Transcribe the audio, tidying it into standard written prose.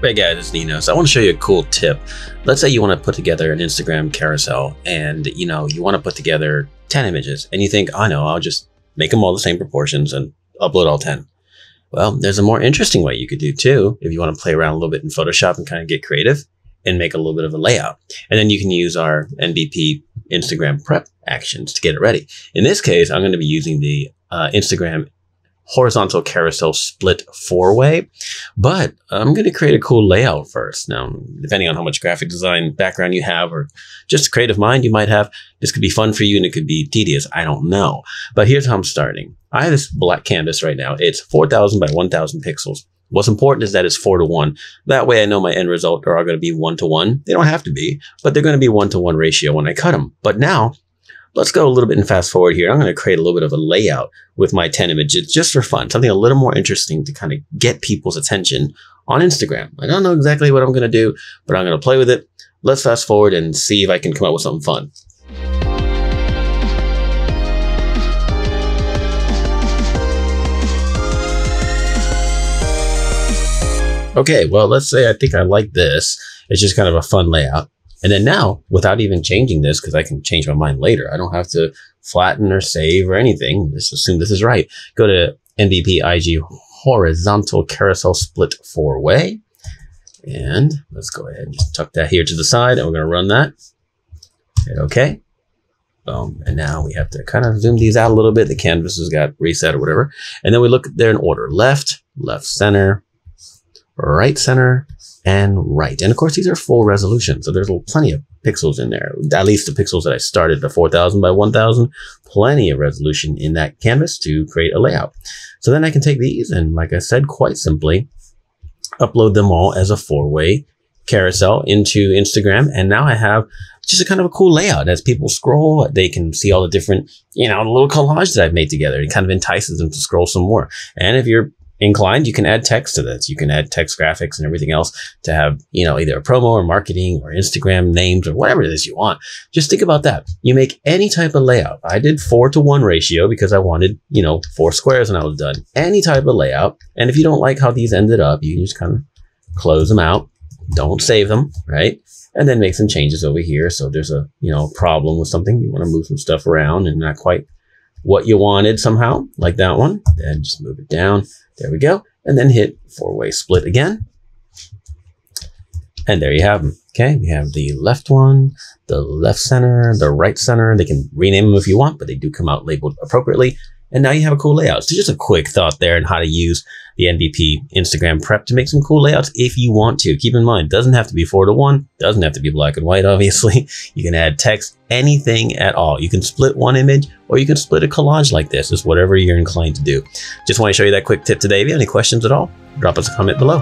Hey guys, it's Nino. So I want to show you a cool tip. Let's say you want to put together an Instagram carousel and you want to put together 10 images and you think, I know, I'll just make them all the same proportions and upload all 10. Well, there's a more interesting way you could do too if you want to play around a little bit in Photoshop and kind of get creative and make a little bit of a layout. And then you can use our NBP Instagram prep actions to get it ready. In this case, I'm going to be using the Instagram horizontal carousel split 4-way, but I'm going to create a cool layout first. Now, depending on how much graphic design background you have or just a creative mind you might have, this could be fun for you and it could be tedious. I don't know. But here's how I'm starting. I have this black canvas right now. It's 4,000 by 1,000 pixels. What's important is that it's 4:1. That way I know my end result are going to be 1:1. They don't have to be, but they're going to be 1:1 ratio when I cut them. But now, let's go a little bit and fast forward here. I'm going to create a little bit of a layout with my 10 images just for fun, something a little more interesting to kind of get people's attention on Instagram. I don't know exactly what I'm going to do, but I'm going to play with it. Let's fast forward and see if I can come up with something fun. Okay, well, let's say I think I like this. It's just kind of a fun layout. And then now, without even changing this, because I can change my mind later, I don't have to flatten or save or anything. Just assume this is right. Go to NBP IG horizontal carousel split 4-way. And let's go ahead and just tuck that here to the side. And we're going to run that. Hit OK. Boom. And now we have to kind of zoom these out a little bit. The canvas has got reset or whatever. And then we look there in order. Left, left center, right center, and right. And of course, these are full resolution. So there's plenty of pixels in there. At least the pixels that I started, the 4,000 by 1,000, plenty of resolution in that canvas to create a layout. So then I can take these and, like I said, quite simply upload them all as a 4-way carousel into Instagram. And now I have just a kind of a cool layout. As people scroll, they can see all the different, the little collage that I've made together. It kind of entices them to scroll some more. And if you're inclined, you can add text to this. You can add text graphics and everything else to have, either a promo or marketing or Instagram names or whatever it is you want. Just think about that. You make any type of layout. I did 4:1 ratio because I wanted, 4 squares when I was done. Any type of layout. And if you don't like how these ended up, you can just kind of close them out. Don't save them, right? And then make some changes over here. So there's a, problem with something. You want to move some stuff around and not quite what you wanted somehow, like that one. Then just move it down. There we go. And then hit 4-way split again. And there you have them. Okay, we have the left one, the left center, the right center. They can rename them if you want, but they do come out labeled appropriately. And now you have a cool layout. So just a quick thought there on how to use the NBP Instagram prep to make some cool layouts if you want to. Keep in mind, doesn't have to be 4:1, doesn't have to be black and white, obviously. You can add text, anything at all. You can split one image or you can split a collage like this. It's whatever you're inclined to do. Just want to show you that quick tip today. If you have any questions at all, drop us a comment below.